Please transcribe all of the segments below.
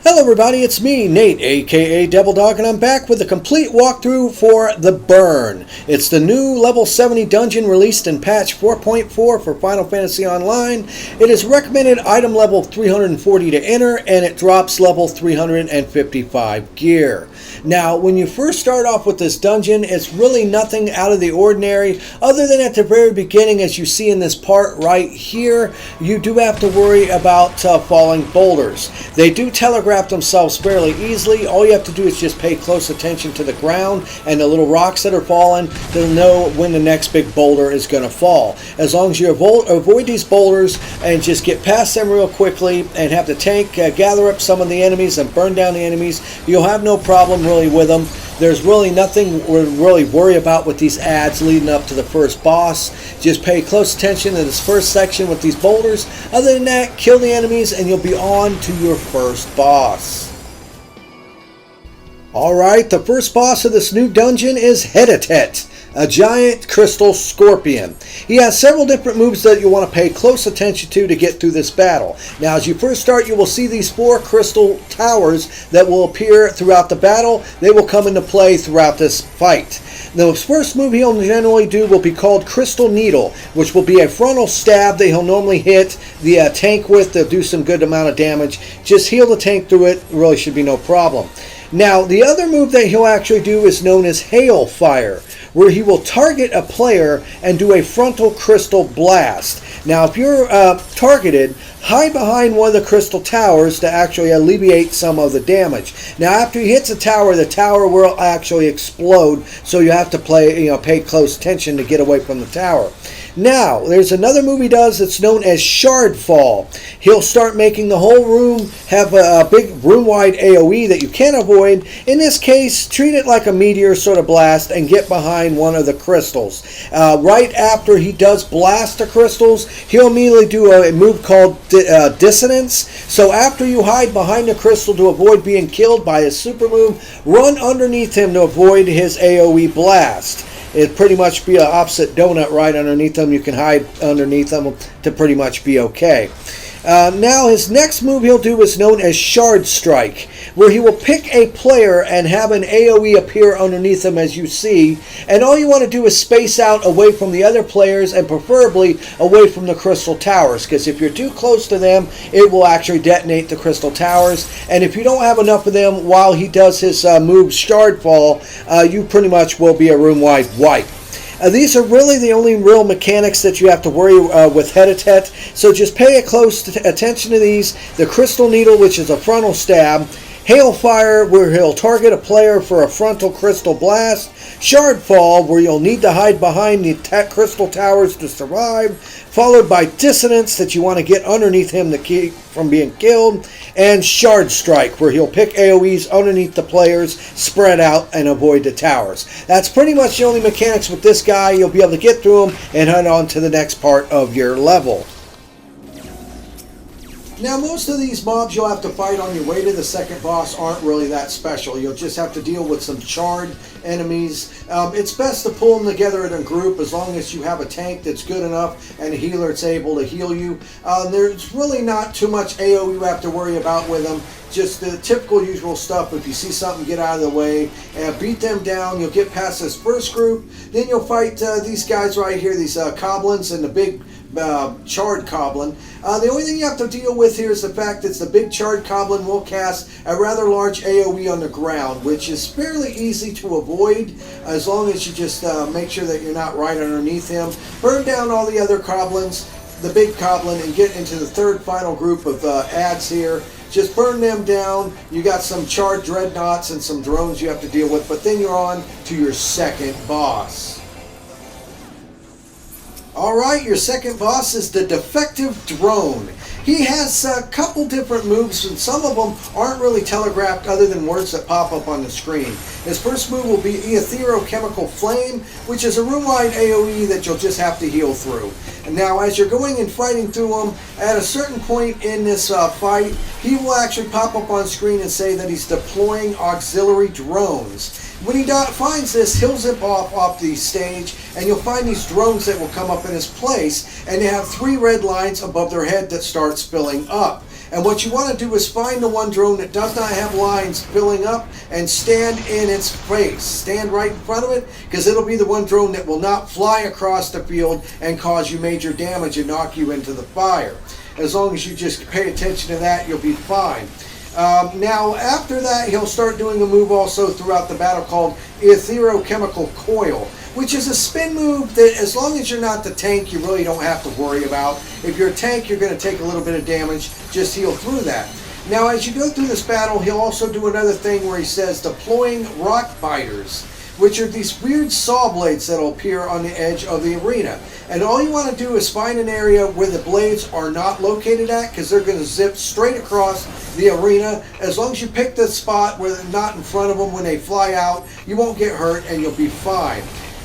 Hello everybody, it's me, Nate, aka Devil Dog, and I'm back with a complete walkthrough for The Burn. It's the new level 70 dungeon released in patch 4.4 for Final Fantasy Online. It is recommended item level 340 to enter, and it drops level 355 gear. Now, when you first start off with this dungeon, it's really nothing out of the ordinary, other than at the very beginning, as you see in this part right here, you do have to worry about falling boulders. They do telegraph themselves fairly easily. All you have to do is just pay close attention to the ground and the little rocks that are falling to know when the next big boulder is going to fall. As long as you avoid these boulders and just get past them real quickly and have the tank gather up some of the enemies and burn down the enemies, you'll have no problem really with them. There's really nothing to really worry about with these ads leading up to the first boss. Just pay close attention to this first section with these boulders. Other than that, kill the enemies and you'll be on to your first boss. Alright, the first boss of this new dungeon is Hedatet, a giant crystal scorpion. He has several different moves that you want to pay close attention to get through this battle. Now, as you first start, you will see these 4 crystal towers that will appear throughout the battle. They will come into play throughout this fight. The first move he'll generally do will be called Crystal Needle, which will be a frontal stab that he'll normally hit the tank with. They'll do some good amount of damage. Just heal the tank through it. Really should be no problem. Now, the other move that he'll actually do is known as Hail Fire, where he will target a player and do a frontal crystal blast. Now, if you're targeted, hide behind one of the crystal towers to actually alleviate some of the damage. Now, after he hits the tower will actually explode, so you have to pay close attention to get away from the tower. Now, there's another move he does that's known as Shard Fall. He'll start making the whole room have a big room-wide AoE that you can't avoid. In this case, treat it like a meteor sort of blast and get behind one of the crystals. Right after he does blast the crystals, he'll immediately do a move called Dissonance. So after you hide behind the crystal to avoid being killed by his super move, run underneath him to avoid his AoE blast. It'd pretty much be an opposite donut right underneath them. You can hide underneath them to pretty much be okay. Now his next move he'll do is known as Shard Strike, where he will pick a player and have an AoE appear underneath him as you see, and all you want to do is space out away from the other players and preferably away from the crystal towers, because if you're too close to them, it will actually detonate the crystal towers, and if you don't have enough of them while he does his move Shard Fall, you pretty much will be a room-wide wipe. These are really the only real mechanics that you have to worry with Hedatet, so just pay close attention to these. The Crystal Needle, which is a frontal stab. Hail Fire, where he'll target a player for a frontal crystal blast. Shard Fall, where you'll need to hide behind the crystal towers to survive. Followed by Dissonance, that you want to get underneath him to keep from being killed. And Shard Strike, where he'll pick AoEs underneath the players, spread out, and avoid the towers. That's pretty much the only mechanics with this guy. You'll be able to get through him and head on to the next part of your level. Now, most of these mobs you'll have to fight on your way to the second boss aren't really that special. You'll just have to deal with some charred enemies. It's best to pull them together in a group as long as you have a tank that's good enough and a healer that's able to heal you. There's really not too much AoE you have to worry about with them. Just the typical usual stuff. If you see something, get out of the way and beat them down. You'll get past this first group. Then you'll fight these guys right here, these goblins and the big charred goblin. The only thing you have to deal with here is the fact that the big charred goblin will cast a rather large AoE on the ground, which is fairly easy to avoid as long as you just make sure that you're not right underneath him. Burn down all the other goblins, the big goblin, and get into the third final group of ads here. Just burn them down. You got some charred dreadnoughts and some drones you have to deal with, but then you're on to your second boss. Alright, your second boss is the Defective Drone. He has a couple different moves, and some of them aren't really telegraphed other than words that pop up on the screen. His first move will be Etherochemical Flame, which is a room-wide AoE that you'll just have to heal through. And now, as you're going and fighting through him, at a certain point in this fight, he will actually pop up on screen and say that he's deploying auxiliary drones. When he finds this, he'll zip off the stage, and you'll find these drones that will come up in his place, and they have 3 red lines above their head that starts filling up. And what you want to do is find the one drone that does not have lines filling up and stand in its face. Stand right in front of it, because it'll be the one drone that will not fly across the field and cause you major damage and knock you into the fire. As long as you just pay attention to that, you'll be fine. Now, after that, he'll start doing a move also throughout the battle called Etherochemical Coil, which is a spin move that, as long as you're not the tank, you really don't have to worry about. If you're a tank, you're going to take a little bit of damage. Just heal through that. Now, as you go through this battle, he'll also do another thing where he says deploying rock biters, which are these weird saw blades that'll appear on the edge of the arena. And all you want to do is find an area where the blades are not located at, because they're going to zip straight across the arena. As long as you pick the spot where they're not in front of them when they fly out, you won't get hurt and you'll be fine.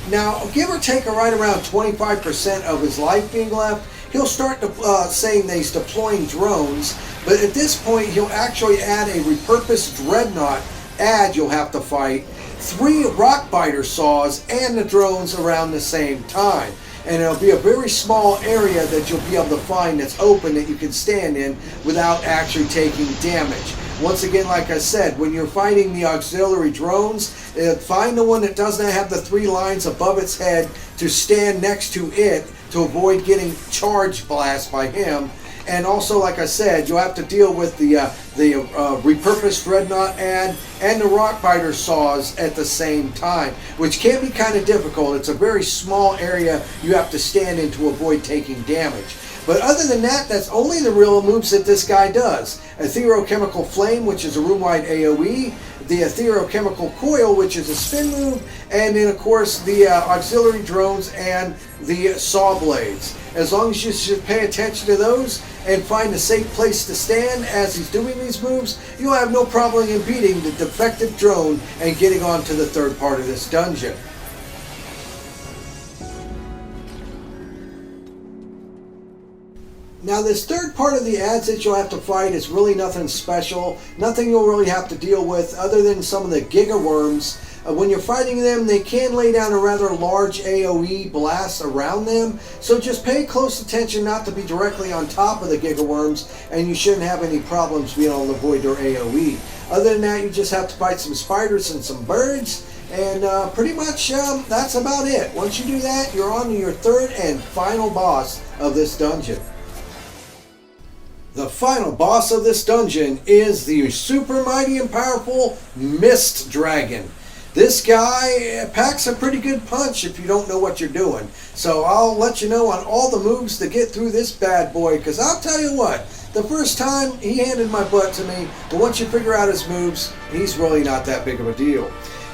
Now, give or take right around 25% of his life being left, he'll start saying that he's deploying drones, but at this point he'll actually add a repurposed dreadnought you'll have to fight, 3 rock biter saws, and the drones around the same time. And it'll be a very small area that you'll be able to find that's open that you can stand in without actually taking damage. Once again, like I said, when you're fighting the auxiliary drones, find the one that doesn't have the 3 lines above its head to stand next to it to avoid getting charge blast by him. And also, like I said, you'll have to deal with the repurposed dreadnought and the rockbiter saws at the same time, which can be kind of difficult. It's a very small area you have to stand in to avoid taking damage. But other than that, that's only the real moves that this guy does. Etherochemical Flame, which is a room-wide AoE, the Etherochemical Coil, which is a spin move, and then of course the auxiliary drones and the saw blades. As long as you should pay attention to those and find a safe place to stand as he's doing these moves, you'll have no problem in beating the Defective Drone and getting on to the third part of this dungeon. Now, this third part of the ads that you'll have to fight is really nothing special, nothing you'll really have to deal with other than some of the Gigaworms. When you're fighting them, they can lay down a rather large AoE blast around them, so just pay close attention not to be directly on top of the Gigaworms, and you shouldn't have any problems being able to avoid their AoE. Other than that, you just have to fight some spiders and some birds, and pretty much that's about it. Once you do that, you're on to your third and final boss of this dungeon. The final boss of this dungeon is the super mighty and powerful Mist Dragon. This guy packs a pretty good punch if you don't know what you're doing. So I'll let you know on all the moves to get through this bad boy, because I'll tell you what, the first time he handed my butt to me, but once you figure out his moves, he's really not that big of a deal.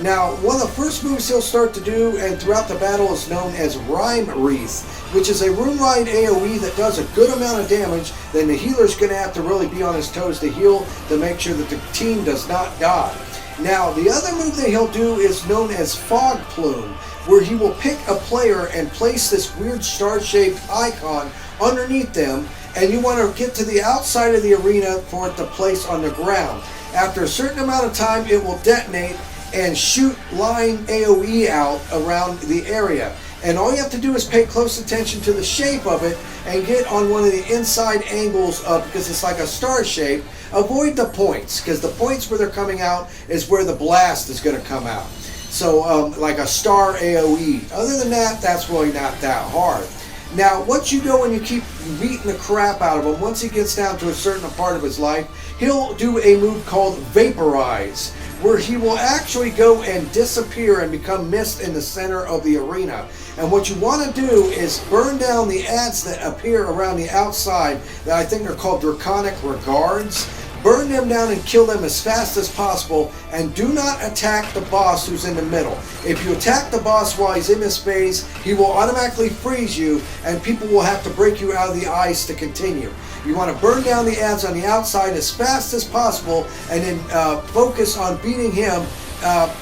Now, one of the first moves he'll start to do, and throughout the battle, is known as Rime Wreath, which is a room-wide AoE that does a good amount of damage. Then the healer's going to have to really be on his toes to heal to make sure that the team does not die. Now, the other move that he'll do is known as Fog Plume, where he will pick a player and place this weird star-shaped icon underneath them, and you want to get to the outside of the arena for it to place on the ground. After a certain amount of time, it will detonate and shoot line AoE out around the area. And all you have to do is pay close attention to the shape of it and get on one of the inside angles of, because it's like a star shape, avoid the points, because the points where they're coming out is where the blast is going to come out. So like a star AoE. Other than that, that's really not that hard. Now, once you go and you keep beating the crap out of him, once he gets down to a certain part of his life, he'll do a move called Vaporize, where he will actually go and disappear and become mist in the center of the arena. And what you want to do is burn down the ads that appear around the outside that I think are called Draconic Regards. Burn them down and kill them as fast as possible, and do not attack the boss who's in the middle. If you attack the boss while he's in this phase, he will automatically freeze you, and people will have to break you out of the ice to continue. You want to burn down the ads on the outside as fast as possible, and then focus on beating him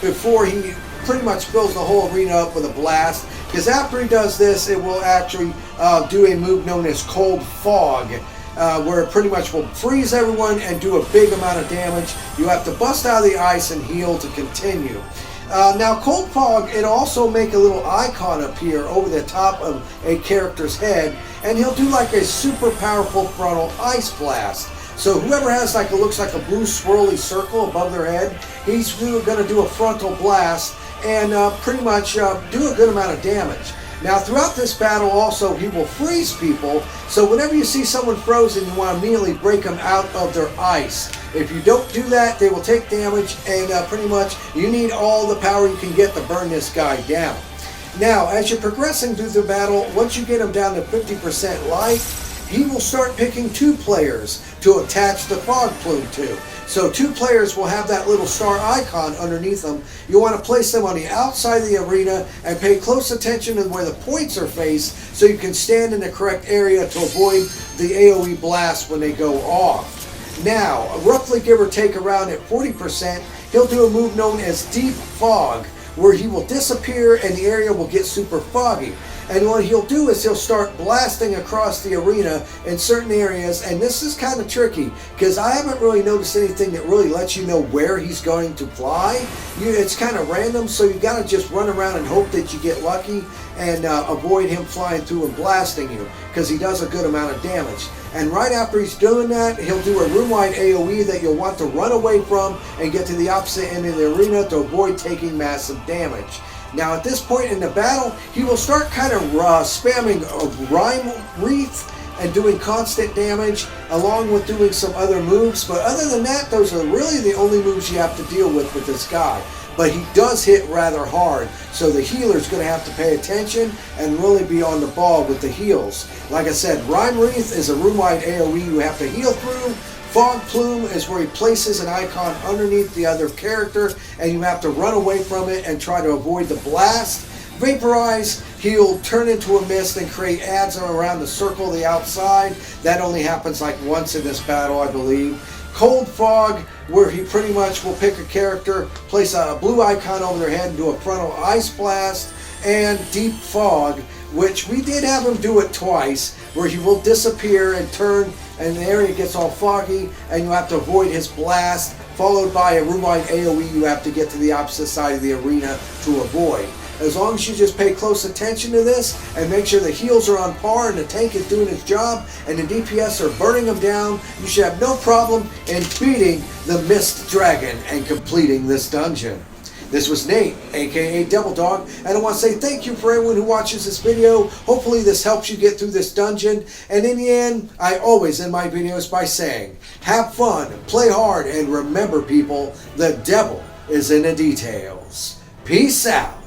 before he pretty much fills the whole arena up with a blast. Because after he does this, it will actually do a move known as Cold Fog, where it pretty much will freeze everyone and do a big amount of damage. You have to bust out of the ice and heal to continue. Now, Cold Fog, it'll also make a little icon appear over the top of a character's head, and he'll do like a super powerful frontal ice blast. So whoever has like, it looks like a blue swirly circle above their head, he's going to do a frontal blast and pretty much do a good amount of damage. Now throughout this battle also, he will freeze people, so whenever you see someone frozen, you want to immediately break them out of their ice. If you don't do that, they will take damage, and pretty much you need all the power you can get to burn this guy down. Now, as you're progressing through the battle, once you get him down to 50% life, he will start picking 2 players to attach the fog plume to. So 2 players will have that little star icon underneath them. You want to place them on the outside of the arena and pay close attention to where the points are faced so you can stand in the correct area to avoid the AoE blast when they go off. Now, roughly give or take around at 40%, he'll do a move known as Deep Fog, where he will disappear and the area will get super foggy. And what he'll do is he'll start blasting across the arena in certain areas, and this is kind of tricky because I haven't really noticed anything that really lets you know where he's going to fly. It's kind of random, so you got to just run around and hope that you get lucky and avoid him flying through and blasting you, because he does a good amount of damage. And right after he's doing that, he'll do a room-wide AoE that you'll want to run away from and get to the opposite end of the arena to avoid taking massive damage. Now at this point in the battle, he will start kind of spamming a Rime Wreath and doing constant damage, along with doing some other moves. But other than that, those are really the only moves you have to deal with this guy. But he does hit rather hard, so the healer's going to have to pay attention and really be on the ball with the heals. Like I said, Rime Wreath is a room-wide AoE you have to heal through. Fog Plume is where he places an icon underneath the other character, and you have to run away from it and try to avoid the blast. Vaporize, he'll turn into a mist and create ads around the circle of the outside. That only happens like once in this battle, I believe. Cold Fog, where he pretty much will pick a character, place a blue icon over their head and do a frontal ice blast. And Deep Fog, which we did have him do it twice, where he will disappear and turn and the area gets all foggy and you have to avoid his blast, followed by a room-wide AoE you have to get to the opposite side of the arena to avoid. As long as you just pay close attention to this and make sure the heals are on par and the tank is doing its job and the DPS are burning them down, you should have no problem in beating the Mist Dragon and completing this dungeon. This was Nate, aka Devil Dog, and I want to say thank you for everyone who watches this video. Hopefully this helps you get through this dungeon. And in the end, I always end my videos by saying, have fun, play hard, and remember people, the devil is in the details. Peace out.